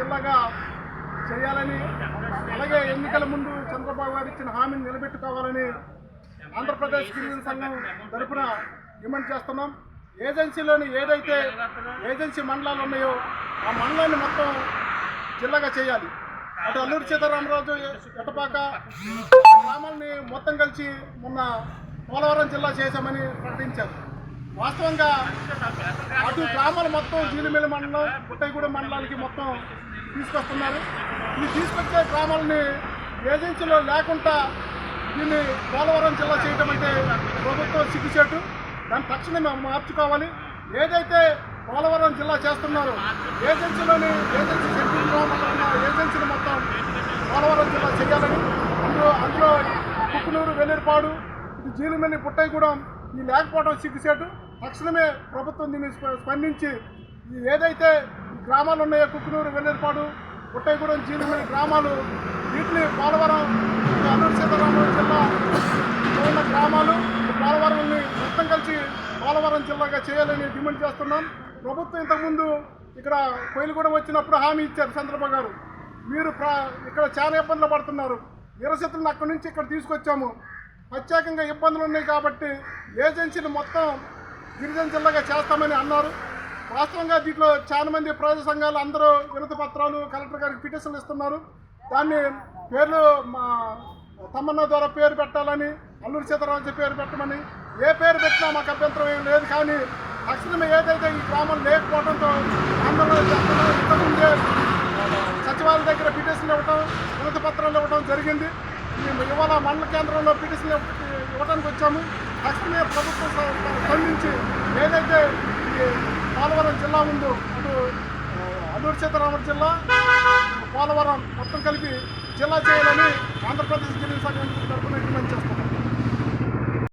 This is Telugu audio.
జిల్లాగా చేయాలని, అలాగే ఎన్నికల ముందు చంద్రబాబు గారు ఇచ్చిన హామీని నిలబెట్టుకోవాలని ఆంధ్రప్రదేశ్ గిరిజన సంఘం తరపున డిమాండ్ చేస్తున్నాం. ఏజెన్సీలోని ఏదైతే ఏజెన్సీ మండలాలు ఉన్నాయో ఆ మండలాన్ని మొత్తం జిల్లాగా చేయాలి. అటు అల్లూరి సీతారామరాజు, ఎటపాక గ్రామాలని మొత్తం కలిసి మొన్న పోలవరం జిల్లా చేశామని ప్రకటించారు. వాస్తవంగా అటు గ్రామాలు మొత్తం జీలిమిల్లి మండలం, పుట్టైగూడెం మండలానికి మొత్తం తీసుకొస్తున్నారు. ఈ తీసుకొచ్చే గ్రామాలని ఏజెన్సీలో లేకుండా దీన్ని పోలవరం జిల్లా చేయటం అంటే ప్రభుత్వం సిగ్గుచేటు. దాన్ని తక్షణమే మార్చుకోవాలి. ఏదైతే పోలవరం జిల్లా చేస్తున్నారో ఏజెన్సీలోని ఏజెన్సీ సెంట్రల్ గ్రామంలో ఉన్న ఏజెన్సీని మొత్తం పోలవరం జిల్లా చేయాలని, అందులో కుక్కునూరు, వెల్లేరుపాడు, ఇది జీలిమిల్లి, పుట్టైగూడెం ఈ లేకపోవడం సిగ్గుచేటు. తక్షణమే ప్రభుత్వం దీన్ని స్పందించి ఏదైతే గ్రామాలు ఉన్నాయో కుక్కునూరు, వెల్లేరుపాడు, పుట్టైగూడెం, జీలిమిల్లి గ్రామాలు వీటిని పోలవరం అల్లూరి సీతారామరాజు జిల్లా ఉన్న గ్రామాలు పోలవరంని మొత్తం కలిసి పోలవరం జిల్లాగా చేయాలని డిమాండ్ చేస్తున్నాం. ప్రభుత్వం ఇంతకుముందు ఇక్కడ కోయిలగూడెం వచ్చినప్పుడు హామీ ఇచ్చారు చంద్రబాబు గారు, మీరు ఇక్కడ చాలా ఇబ్బందులు పడుతున్నారు, నిరసితులను అక్కడి నుంచి ఇక్కడ తీసుకొచ్చాము, ప్రత్యేకంగా ఇబ్బందులు ఉన్నాయి కాబట్టి ఏజెన్సీని మొత్తం గిరిజన జిల్లాగా చేస్తామని అన్నారు. వాస్తవంగా దీంట్లో చాలా మంది ప్రజా సంఘాలు అందరూ వినతి పత్రాలు కలెక్టర్ గారికి పిటిషన్లు ఇస్తున్నారు. దాన్ని పేర్లు మా తమ్మన్న ద్వారా పేరు పెట్టాలని, అల్లూరి సీతారామరాజు పేరు పెట్టమని, ఏ పేరు పెట్టినా మాకు అభ్యంతరం ఏం లేదు. కానీ తక్షణమే ఏదైతే ఈ గ్రామం లేకపోవడంతో ఆందోళన చేస్తున్నాం. ఇంతకుముందే సచివాలయం దగ్గర పిటిషన్లు ఇవ్వటం, వినతి పత్రాలు ఇవ్వడం జరిగింది. ఇవాళ మండల కేంద్రంలో పిటిషన్లు ఇవ్వడానికి వచ్చాము. తక్షణమే ప్రభుత్వం స్పందించి ఏదైతే ఈ పోలవరం జిల్లా ఉందో అటు అల్లూరి సీతారామరాజు జిల్లా, పోలవరం మొత్తం కలిపి జిల్లా చేయాలని ఆంధ్రప్రదేశ్ గిరిజన సంఘం తరఫున డిమాండ్ చేస్తాం.